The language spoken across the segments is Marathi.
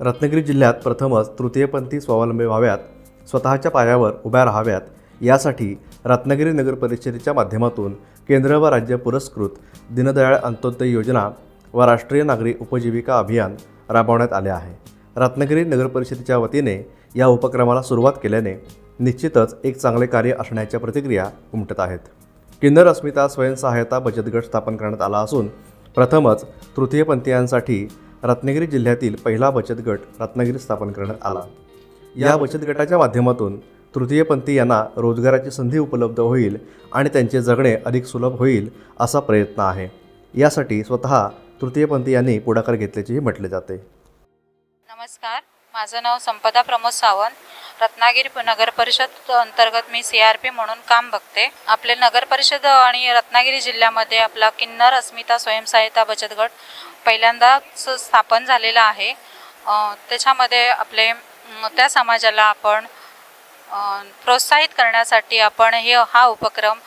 रत्नागिरी जिल्ह्यात प्रथमच तृतीयपंथी स्वावलंबी व्हाव्यात, स्वतःच्या पायावर उभ्या राहाव्यात यासाठी रत्नागिरी नगर परिषदेच्या माध्यमातून केंद्र व राज्य पुरस्कृत दीनदयाळ अंत्योदय योजना व राष्ट्रीय नागरी उपजीविका अभियान राबवण्यात आले आहे। रत्नागिरी नगर परिषदेच्या वतीने या उपक्रमाला सुरुवात केल्याने निश्चितच एक चांगले कार्य असण्याच्या प्रतिक्रिया उमटत आहेत। किन्नर अस्मिता स्वयंसहायता बचत गट स्थापन करण्यात आला असून प्रथमच तृतीयपंथीयांसाठी रत्नागिरी जिल्ह्यातील पहिला बचत गट रत्नागिरीत स्थापन करण्यात आला। या बचत गटाच्या माध्यमातून तृतीयपंथीयांना रोजगाराची संधी उपलब्ध होईल आणि त्यांचे जगणे अधिक सुलभ होईल असा प्रयत्न आहे। यासाठी स्वतः तृतीयपंथीयांनी पुढाकार घेतल्याचेही म्हटले जाते। नमस्कार, माझं नाव संपदा प्रमोद सावंत। रत्नागिरी नगर परिषद अंतर्गत मी CRP म्हणून काम बघते। आपले नगर परिषद आणि रत्नागिरी जिल्ह्यामध्ये आपला किन्नर अस्मिता स्वयंसहायता बचत गट पहिल्यांदाच स्थापन झालेला आहे। त्याच्यामध्ये आपले त्या समाजाला आपण प्रोत्साहित करण्यासाठी आपण हा उपक्रम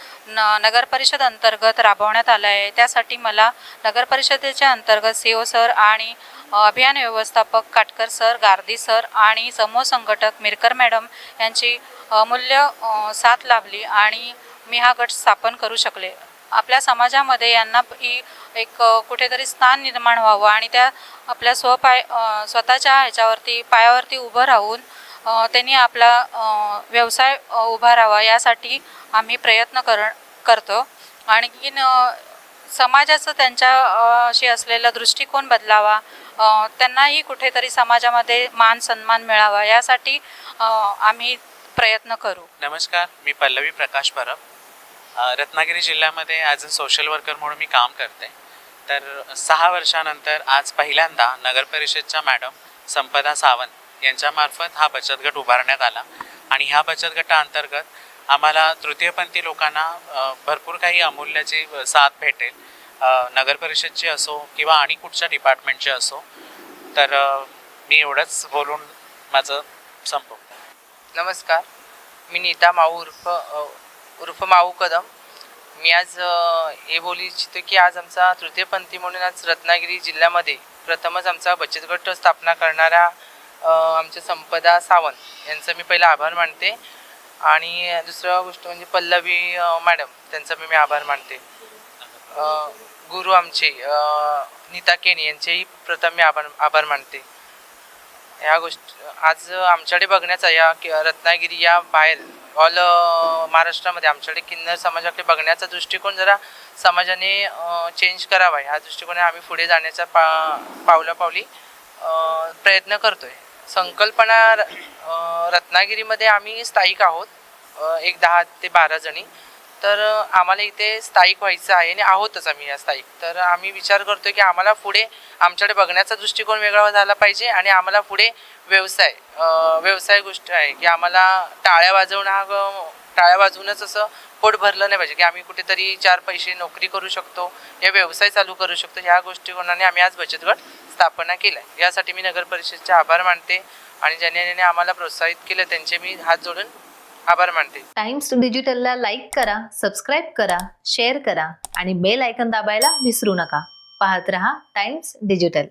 नगर परिषद अंतर्गत राबवण्यात आला आहे। त्यासाठी मला नगर परिषदेच्या अंतर्गत CO सर आणि अभियान व्यवस्थापक काटकर सर, गारदी सर आणि समूह संघटक मिरकर मॅडम यांची अमूल्य साथ लाभली आणि मी हा गट स्थापन करू शकले। आपल्या समाजामध्ये यांना एक कुठेतरी स्थान निर्माण व्हावं आणि त्या आपल्या स्वतःच्या ह्याच्यावरती पायावरती उभं राहून त्यांनी आपला व्यवसाय उभा राहावा यासाठी आम्ही प्रयत्न करतो। आणखीन समाजाचं त्यांच्याशी असलेला दृष्टिकोन बदलावा, त्यांनाही कुठेतरी समाजामध्ये मान सन्मान मिळावा यासाठी आम्ही प्रयत्न करू। नमस्कार, मी पल्लवी प्रकाश परब, रत्नागिरी जिल्ह्यामध्ये ॲज अ सोशल वर्कर म्हणून मी काम करते। तर 6 वर्षानंतर आज पहिल्यांदा नगर परिषदच्या मॅडम संपदा सावंत यांच्यामार्फत हा बचत गट उभारण्यात आला आणि ह्या बचत गटाअंतर्गत आम्हाला तृतीयपंथी लोकांना भरपूर काही अमूल्याची साथ भेटेल, नगर परिषदची असो किंवा आणि कुठच्या डिपार्टमेंटची असो। तर मी एवढंच बोलून माझं संपवतो। नमस्कार, मी नीता माऊ उर्फ माऊ कदम। मी आज हे बोलू इच्छितो की आज आमचा तृतीयपंथी म्हणून आज रत्नागिरी जिल्ह्यामध्ये प्रथमच आमचा बचत गट स्थापना करणाऱ्या आमच्या संपदा सावंत यांचं मी पहिला आभार मानते आणि दुसरं गोष्ट म्हणजे पल्लवी मॅडम त्यांचा मी आभार मानते। गुरु आमचे नीता केनी यांचेही प्रथम मी आभार मानते। ह्या गोष्टी आज आमच्याकडे बघण्याचा या रत्नागिरी या बाहेर ऑल महाराष्ट्रामध्ये आमच्याकडे किन्नर समाजाकडे बघण्याचा दृष्टिकोन जरा समाजाने चेंज करावा या दृष्टिकोनाने आम्ही पुढे जाण्याचा पावलापावली प्रयत्न करतोय। संकल्पना रत्नागिरीमध्ये आम्ही स्थायिक आहोत, एक 10 ते 12 जणी। तर आम्हाला इथे स्थायिक व्हायचं आहे आणि आहोतच आम्ही या स्थायिक। तर आम्ही विचार करतोय की आम्हाला पुढे आमच्याकडे बघण्याचा दृष्टिकोन वेगळा झाला पाहिजे आणि आम्हाला पुढे व्यवसाय गोष्ट आहे की आम्हाला टाळ्या वाजवूनच असं पोट भरलं नाही पाहिजे की आम्ही कुठेतरी 4 पैसे नोकरी करू शकतो या व्यवसाय चालू करू शकतो। ह्या गोष्टीकोनाने आम्ही आज बचत गट स्थापना केला आहे। यासाठी मी नगर परिषदेचे आभार मानते आणि ज्यांनी आम्हाला प्रोत्साहित केलं त्यांचे मी हात जोडून आभार मानते। टाइम्स डिजिटलला लाईक करा, सबस्क्राईब करा, शेअर करा आणि बेल आयकॉन दाबायला विसरू नका। पाहत रहा टाइम्स डिजिटल।